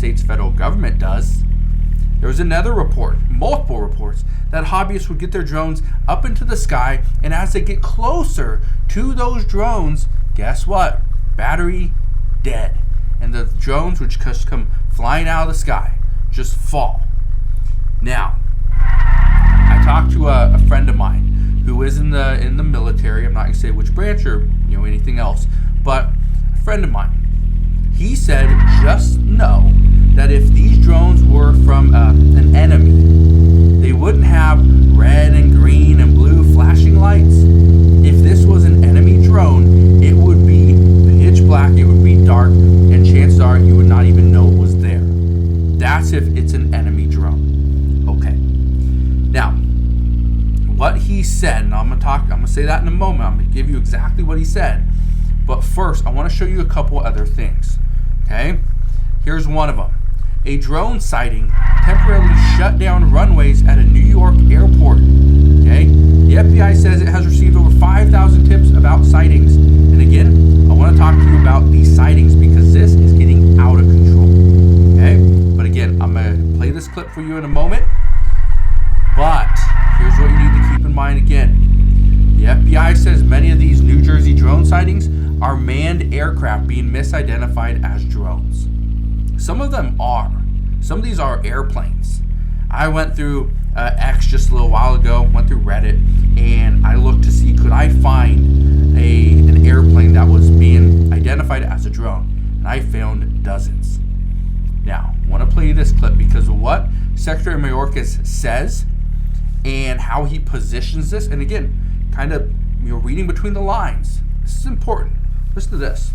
States federal government does. There was another report, multiple reports, that hobbyists would get their drones up into the sky, and as they get closer to those drones, guess what? Battery dead. And the drones would just come flying out of the sky, just fall. Now, I talked to a friend of mine who is in the military. I'm not going to say which branch or anything else, but a friend of mine. He said, just know that if these drones were from an enemy, they wouldn't have red and green and blue flashing lights. If this was an enemy drone, it would be pitch black, it would be dark, and chances are you would not even know it was there. That's if it's an enemy drone. Okay. Now, what he said, and I'm gonna say that in a moment. I'm gonna give you exactly what he said. But first, I want to show you a couple other things. Okay? Here's one of them. A drone sighting temporarily shut down runways at a New York airport. Okay? The FBI says it has received over 5,000 tips about sightings. And again, I want to talk to you about these sightings because this is getting out of control. Okay? But again, I'm going to play this clip for you in a moment. But here's what you need to keep in mind again. The FBI says many of these New Jersey drone sightings are manned aircraft being misidentified as drones. Some of them are. Some of these are airplanes. I went through X just a little while ago, went through Reddit, and I looked to see could I find an airplane that was being identified as a drone, and I found dozens. Now, I want to play you this clip because of what Secretary Mayorkas says and how he positions this, and again, kind of reading between the lines. This is important. Listen to this.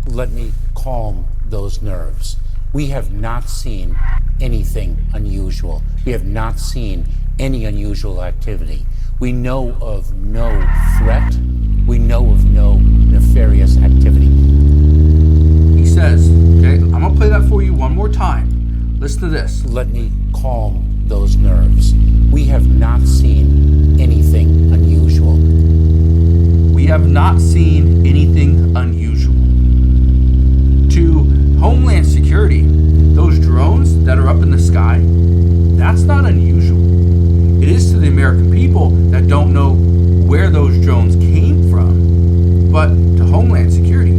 Let me calm those nerves. We have not seen anything unusual. We have not seen any unusual activity. We know of no threat. We know of no nefarious activity. He says, okay, I'm going to play that for you one more time. Listen to this. Let me calm those nerves. We have not seen anything unusual. We have not seen anything unusual. To Homeland Security, those drones that are up in the sky, that's not unusual. It is to the American people that don't know where those drones came from. But to Homeland Security,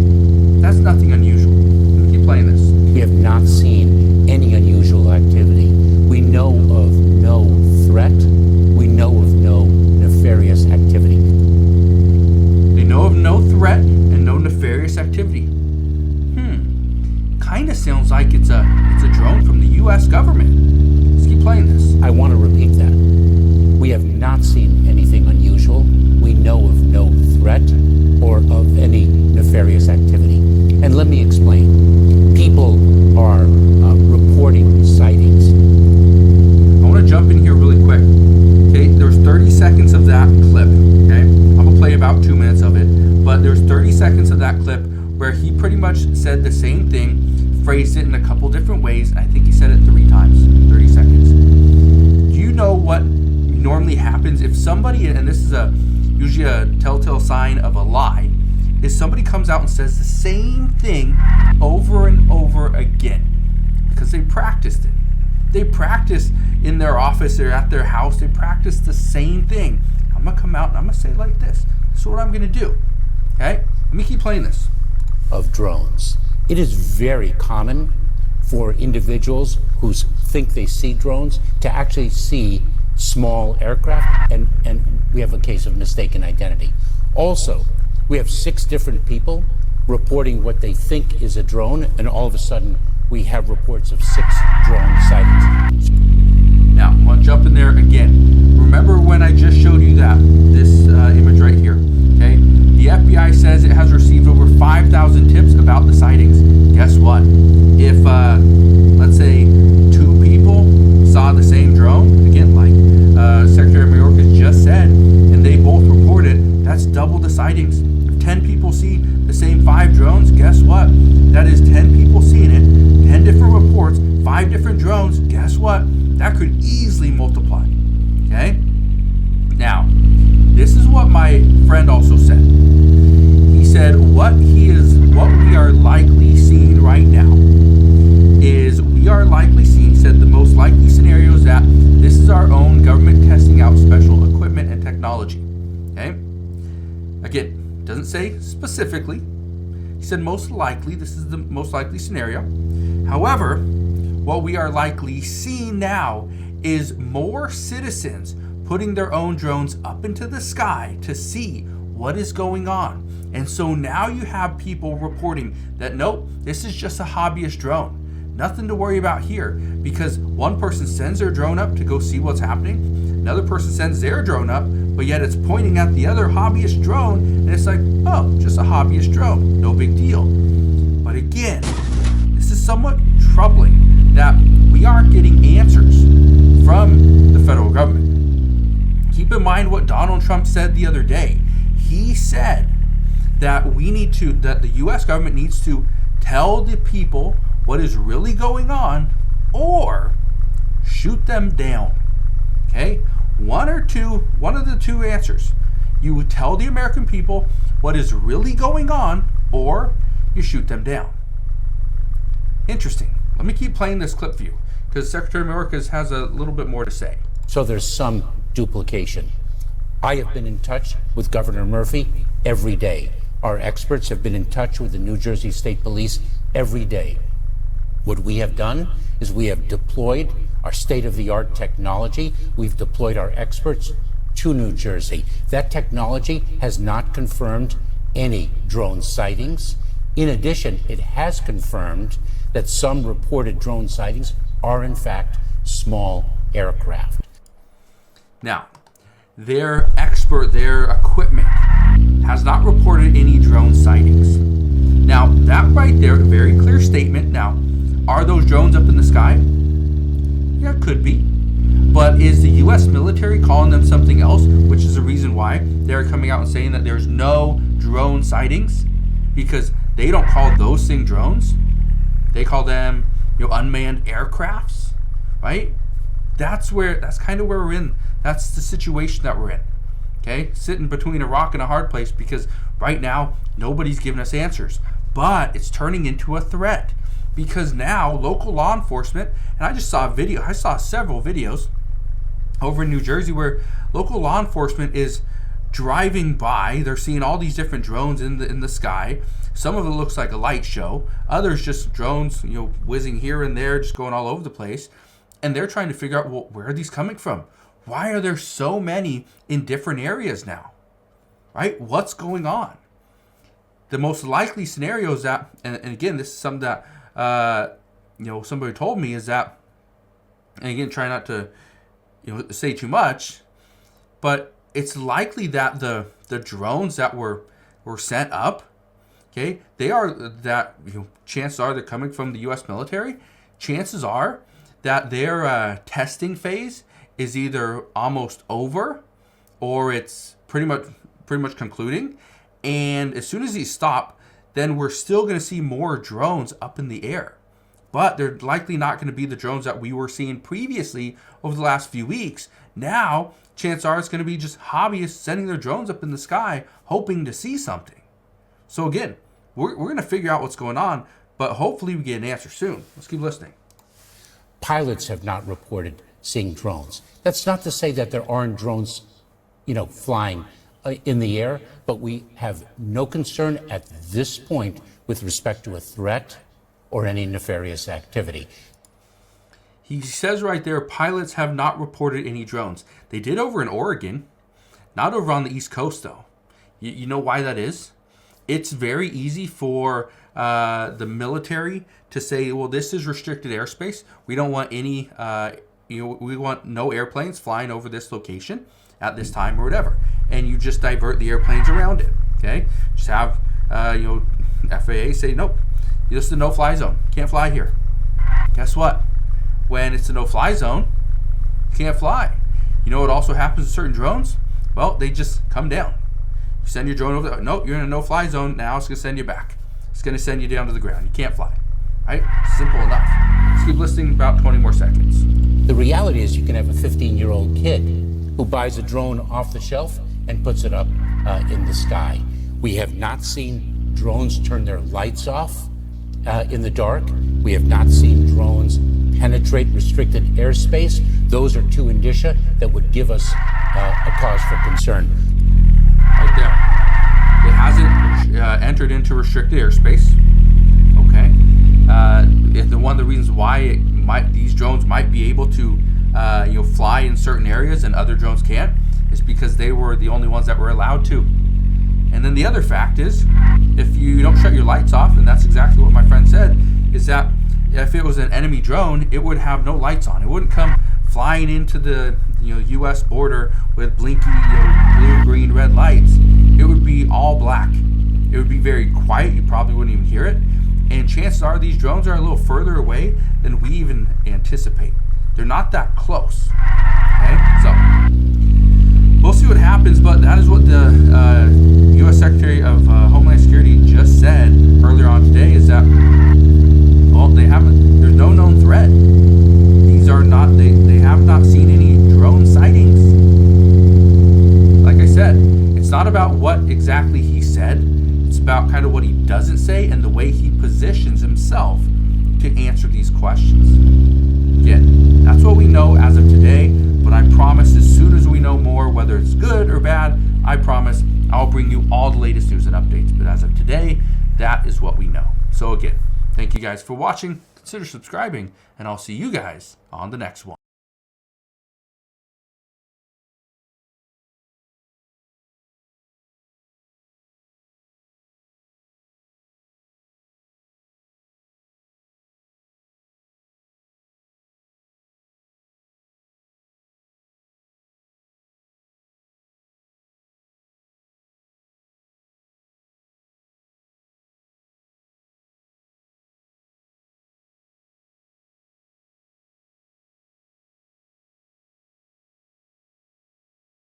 that's nothing unusual. Let me keep playing this. We have not seen any unusual activity. We know of no threat. We know of no nefarious activity. They know of no threat and no nefarious activity. Kind of sounds like it's a drone from the U.S. government. Let's keep playing this. I want to repeat that. We have not seen anything unusual. We know of no threat or of any nefarious activity. And let me explain. People are reporting sightings. I want to jump in here really quick. Okay, there's 30 seconds of that clip. Okay, I'm gonna play about 2 minutes of it, but there's 30 seconds of that clip where he pretty much said the same thing, phrased it in a couple different ways, and I think he said it 3 times, 30 seconds. Do you know what normally happens if somebody, and this is usually a telltale sign of a lie, is somebody comes out and says the same thing over and over again because they practiced it. They practice in their office or at their house, they practice the same thing. I'm going to come out and I'm going to say it like this. This is what I'm going to do. Okay? Let me keep playing this. Of drones. It is very common for individuals who think they see drones to actually see small aircraft, and we have a case of mistaken identity. Also, we have 6 different people reporting what they think is a drone, and all of a sudden we have reports of 6 drone sightings. Now, I'm going to jump in there again. Remember when I just showed you this image right here, okay? The FBI says it has received over 5,000 tips about the sightings. Guess what? If, let's say, 2 people saw the same drone, again, like Secretary Mayorkas just said, and they both reported, that's double the sightings. If 10 people see the same 5 drones, guess what? That is 10 people seeing it, 10 different reports, 5 different drones. Guess what? That could easily multiply. Okay? Now, this is what my friend also said. He said what we are likely seeing right now is we are doesn't say specifically. He said most likely, this is the most likely scenario. However, what we are likely seeing now is more citizens putting their own drones up into the sky to see what is going on. And so now you have people reporting that, nope, this is just a hobbyist drone. Nothing to worry about here, because one person sends their drone up to go see what's happening. Another person sends their drone up, but yet it's pointing at the other hobbyist drone, and it's like, oh, just a hobbyist drone, no big deal. But again, this is somewhat troubling that we aren't getting answers from the federal government. Keep in mind what Donald Trump said the other day. He said that that the U.S. government needs to tell the people what is really going on, or shoot them down. Okay? One of the two answers. You would tell the American people what is really going on, or you shoot them down. Interesting. Let me keep playing this clip for you, because Secretary Mayorkas has a little bit more to say. So there's some duplication. I have been in touch with Governor Murphy every day. Our experts have been in touch with the New Jersey State Police every day. What we have done is we have deployed our state-of-the-art technology. We've deployed our experts to New Jersey. That technology has not confirmed any drone sightings. In addition, it has confirmed that some reported drone sightings are in fact small aircraft. Now, their equipment has not reported any drone sightings. Now, that right there, a very clear statement. Now, are those drones up in the sky? Yeah, could be. But is the U.S. military calling them something else, which is the reason why they're coming out and saying that there's no drone sightings? Because they don't call those things drones. They call them, unmanned aircrafts, right? That's kind of where we're in. That's the situation that we're in. Okay? Sitting between a rock and a hard place, because right now nobody's giving us answers. But it's turning into a threat, because now local law enforcement, and I saw several videos over in New Jersey where local law enforcement is driving by. They're seeing all these different drones in the sky. Some of it looks like a light show. Others just drones, whizzing here and there, just going all over the place. And they're trying to figure out, well, where are these coming from? Why are there so many in different areas now? Right? What's going on? The most likely scenario is that, and again, this is something that somebody told me, is that, and again, try not to say too much, but it's likely that the drones that were sent up, okay, chances are they're coming from the U.S. military. Chances are that their testing phase is either almost over, or it's pretty much concluding. And as soon as these stop, then we're still going to see more drones up in the air. But they're likely not going to be the drones that we were seeing previously over the last few weeks. Now, chances are it's going to be just hobbyists sending their drones up in the sky, hoping to see something. So again, we're going to figure out what's going on, but hopefully we get an answer soon. Let's keep listening. Pilots have not reported seeing drones. That's not to say that there aren't drones, flying in the air, but we have no concern at this point with respect to a threat or any nefarious activity. He says right there, pilots have not reported any drones. They did over in Oregon, not over on the East Coast though. You know why that is? It's very easy for the military to say, well, this is restricted airspace. We don't want any, we want no airplanes flying over this location at this time or whatever. And you just divert the airplanes around it, okay? Just have, FAA say, nope, this is a no-fly zone. Can't fly here. Guess what? When it's a no-fly zone, you can't fly. You know what also happens to certain drones? Well, they just come down. You send your drone over there. Nope, you're in a no-fly zone. Now it's going to send you back. It's going to send you down to the ground. You can't fly. Right? Simple enough. Let's keep listening about 20 more seconds. The reality is you can have a 15-year-old kid who buys a drone off the shelf and puts it up in the sky. We have not seen drones turn their lights off in the dark. We have not seen drones penetrate restricted airspace. Those are two indicia that would give us a cause for concern. Right there. They hasn't entered into restricted airspace. Okay. One of the reasons why these drones might be able to fly in certain areas and other drones can't is because they were the only ones that were allowed to. And then the other fact is, if you don't shut your lights off, and that's exactly what my friend said, is that if it was an enemy drone, it would have no lights on. It wouldn't come flying into the U.S. border with blinky blue, green, red lights. It would be all black. It would be very quiet. You probably wouldn't even hear it. And chances are these drones are a little further away than we even anticipate. They're not that close. Okay, so we'll see what happens, but that is what the U.S. Secretary of Homeland Security just said earlier on today, is that, well, there's no known threat. These are not, they have not seen any drone sightings. Like I said, it's not about what exactly he said, it's about kind of what he doesn't say and the way he positions himself to answer these questions. Again, that's what we know as of today, but I promise as soon as we know more, whether it's good or bad, I promise I'll bring you all the latest news and updates. But as of today, that is what we know. So again, thank you guys for watching. Consider subscribing, and I'll see you guys on the next one.